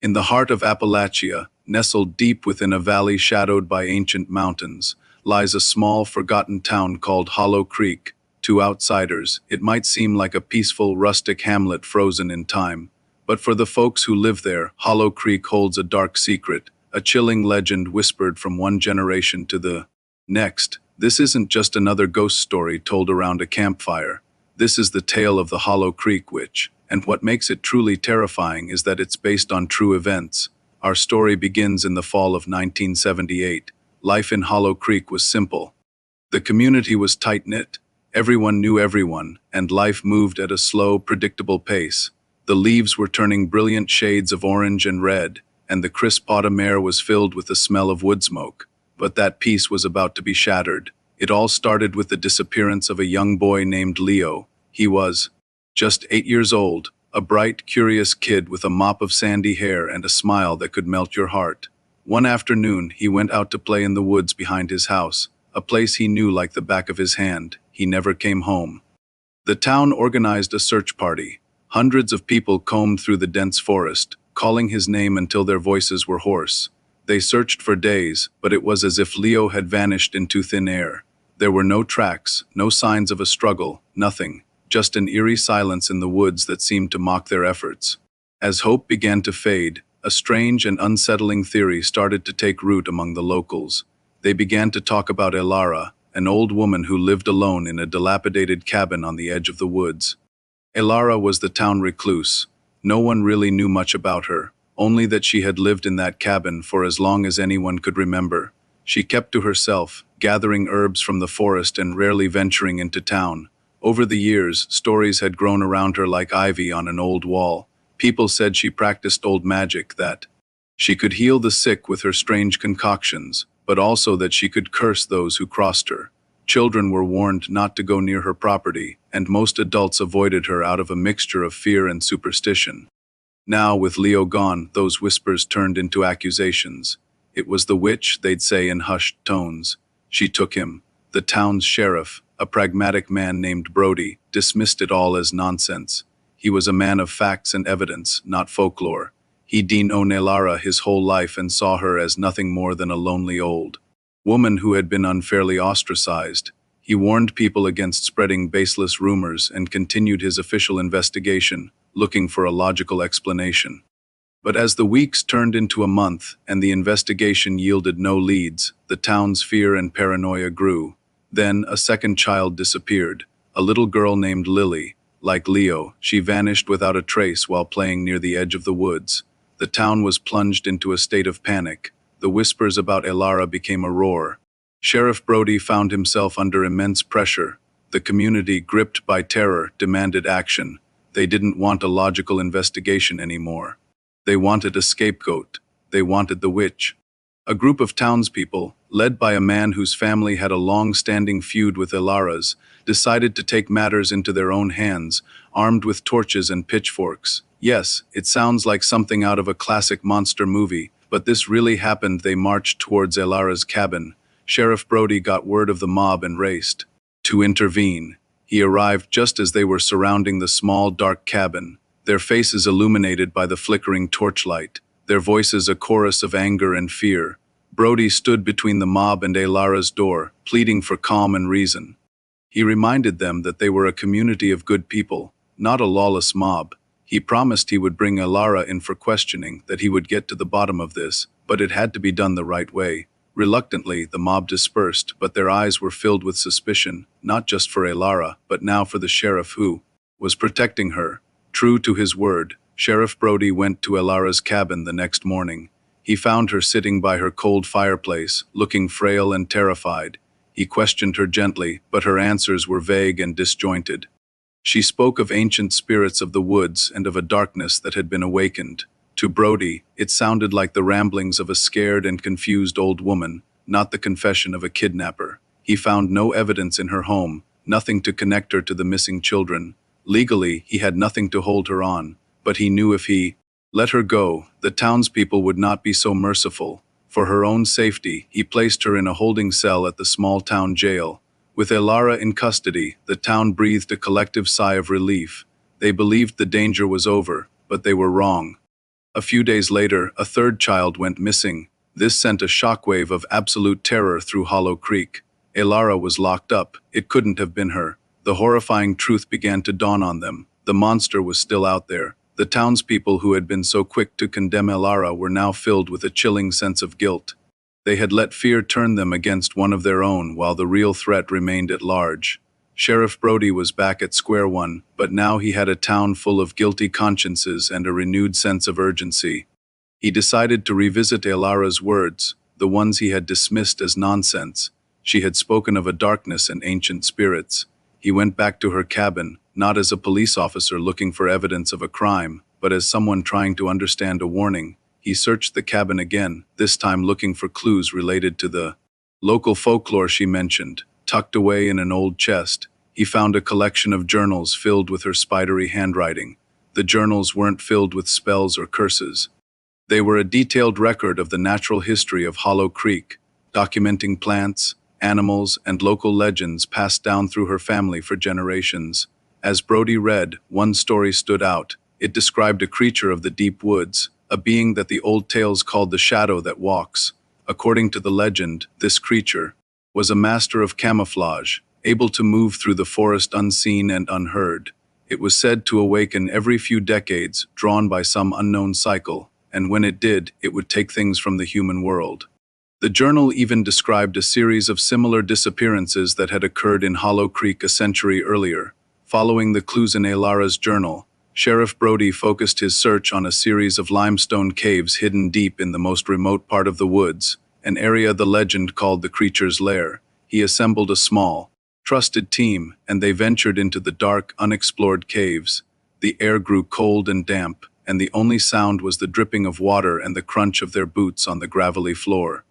In the heart of Appalachia, nestled deep within a valley shadowed by ancient mountains, lies a small, forgotten town called Hollow Creek. To outsiders, it might seem like a peaceful, rustic hamlet frozen in time. But for the folks who live there, Hollow Creek holds a dark secret, a chilling legend whispered from one generation to the next. This isn't just another ghost story told around a campfire. This is the tale of the Hollow Creek Witch, and what makes it truly terrifying is that it's based on true events. Our story begins in the fall of 1978. Life in Hollow Creek was simple. The community was tight-knit. Everyone knew everyone, and life moved at a slow, predictable pace. The leaves were turning brilliant shades of orange and red, and the crisp autumn air was filled with the smell of wood smoke. But that peace was about to be shattered. It all started with the disappearance of a young boy named Leo. He was just 8 years old, a bright, curious kid with a mop of sandy hair and a smile that could melt your heart. One afternoon, he went out to play in the woods behind his house, a place he knew like the back of his hand. He never came home. The town organized a search party. Hundreds of people combed through the dense forest, calling his name until their voices were hoarse. They searched for days, but it was as if Leo had vanished into thin air. There were no tracks, no signs of a struggle, nothing. Just an eerie silence in the woods that seemed to mock their efforts. As hope began to fade, a strange and unsettling theory started to take root among the locals. They began to talk about Elara, an old woman who lived alone in a dilapidated cabin on the edge of the woods. Elara was the town recluse. No one really knew much about her, only that she had lived in that cabin for as long as anyone could remember. She kept to herself, gathering herbs from the forest and rarely venturing into town. Over the years, stories had grown around her like ivy on an old wall. People said she practiced old magic, that she could heal the sick with her strange concoctions, but also that she could curse those who crossed her. Children were warned not to go near her property, and most adults avoided her out of a mixture of fear and superstition. Now, with Leo gone, those whispers turned into accusations. It was the witch, they'd say in hushed tones. She took him. The town's sheriff, a pragmatic man named Brody, dismissed it all as nonsense. He was a man of facts and evidence, not folklore. He'd known Elara his whole life and saw her as nothing more than a lonely old woman who had been unfairly ostracized. He warned people against spreading baseless rumors and continued his official investigation, looking for a logical explanation. But as the weeks turned into a month and the investigation yielded no leads, the town's fear and paranoia grew. Then a second child disappeared, a little girl named Lily. Like Leo, she vanished without a trace while playing near the edge of the woods. The town was plunged into a state of panic. The whispers about Elara became a roar. Sheriff Brody found himself under immense pressure. The community, gripped by terror, demanded action. They didn't want a logical investigation anymore. They wanted a scapegoat. They wanted the witch. A group of townspeople, led by a man whose family had a long-standing feud with Elara's, decided to take matters into their own hands, armed with torches and pitchforks. Yes, it sounds like something out of a classic monster movie, but this really happened. They marched towards Elara's cabin. Sheriff Brody got word of the mob and raced to intervene. He arrived just as they were surrounding the small, dark cabin, their faces illuminated by the flickering torchlight, their voices a chorus of anger and fear. Brody stood between the mob and Elara's door, pleading for calm and reason. He reminded them that they were a community of good people, not a lawless mob. He promised he would bring Elara in for questioning, that he would get to the bottom of this, but it had to be done the right way. Reluctantly, the mob dispersed, but their eyes were filled with suspicion, not just for Elara, but now for the sheriff who was protecting her. True to his word, Sheriff Brody went to Elara's cabin the next morning. He found her sitting by her cold fireplace, looking frail and terrified. He questioned her gently, but her answers were vague and disjointed. She spoke of ancient spirits of the woods and of a darkness that had been awakened. To Brody, it sounded like the ramblings of a scared and confused old woman, not the confession of a kidnapper. He found no evidence in her home, nothing to connect her to the missing children. Legally, he had nothing to hold her on, but he knew if he let her go, the townspeople would not be so merciful. For her own safety, he placed her in a holding cell at the small town jail. With Elara in custody, the town breathed a collective sigh of relief. They believed the danger was over, but they were wrong. A few days later, a third child went missing. This sent a shockwave of absolute terror through Hollow Creek. Elara was locked up. It couldn't have been her. The horrifying truth began to dawn on them. The monster was still out there. The townspeople who had been so quick to condemn Elara were now filled with a chilling sense of guilt. They had let fear turn them against one of their own while the real threat remained at large. Sheriff Brody was back at square one, but now he had a town full of guilty consciences and a renewed sense of urgency. He decided to revisit Elara's words, the ones he had dismissed as nonsense. She had spoken of a darkness and ancient spirits. He went back to her cabin, not as a police officer looking for evidence of a crime, but as someone trying to understand a warning. He searched the cabin again, this time looking for clues related to the local folklore she mentioned. Tucked away in an old chest, he found a collection of journals filled with her spidery handwriting. The journals weren't filled with spells or curses. They were a detailed record of the natural history of Hollow Creek, documenting plants, animals, and local legends passed down through her family for generations. As Brody read, one story stood out. It described a creature of the deep woods, a being that the old tales called the Shadow that Walks. According to the legend, this creature was a master of camouflage, able to move through the forest unseen and unheard. It was said to awaken every few decades, drawn by some unknown cycle, and when it did, it would take things from the human world. The journal even described a series of similar disappearances that had occurred in Hollow Creek a century earlier. Following the clues in Elara's journal, Sheriff Brody focused his search on a series of limestone caves hidden deep in the most remote part of the woods, an area the legend called the creature's lair. He assembled a small, trusted team, and they ventured into the dark, unexplored caves. The air grew cold and damp, and the only sound was the dripping of water and the crunch of their boots on the gravelly floor.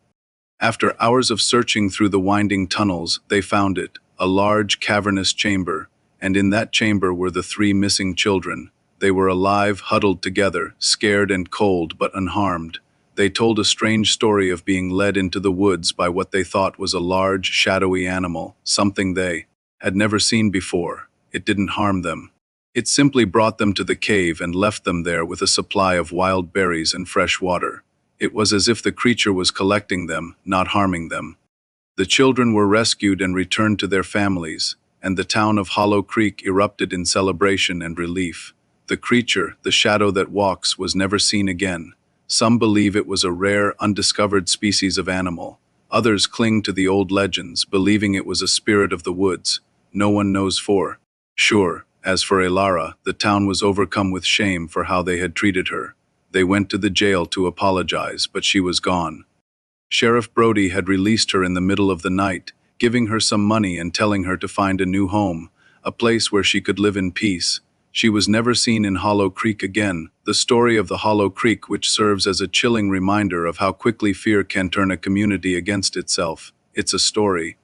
After hours of searching through the winding tunnels, they found it, a large, cavernous chamber, and in that chamber were the three missing children. They were alive, huddled together, scared and cold but unharmed. They told a strange story of being led into the woods by what they thought was a large, shadowy animal, something they had never seen before. It didn't harm them. It simply brought them to the cave and left them there with a supply of wild berries and fresh water. It was as if the creature was collecting them, not harming them. The children were rescued and returned to their families, and the town of Hollow Creek erupted in celebration and relief. The creature, the Shadow that Walks, was never seen again. Some believe it was a rare, undiscovered species of animal. Others cling to the old legends, believing it was a spirit of the woods. No one knows for sure. As for Elara, the town was overcome with shame for how they had treated her. They went to the jail to apologize, but she was gone. Sheriff Brody had released her in the middle of the night, giving her some money and telling her to find a new home, a place where she could live in peace. She was never seen in Hollow Creek again, the story of the Hollow Creek which serves as a chilling reminder of how quickly fear can turn a community against itself. It's a story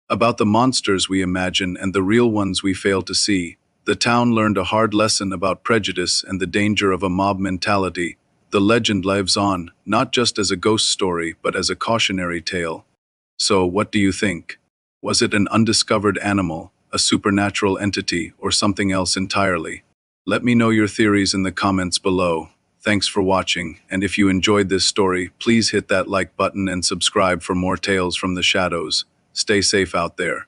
about the monsters we imagine and the real ones we fail to see. The town learned a hard lesson about prejudice and the danger of a mob mentality. The legend lives on, not just as a ghost story, but as a cautionary tale. So, what do you think? Was it an undiscovered animal, a supernatural entity, or something else entirely? Let me know your theories in the comments below. Thanks for watching, and if you enjoyed this story, please hit that like button and subscribe for more tales from the shadows. Stay safe out there.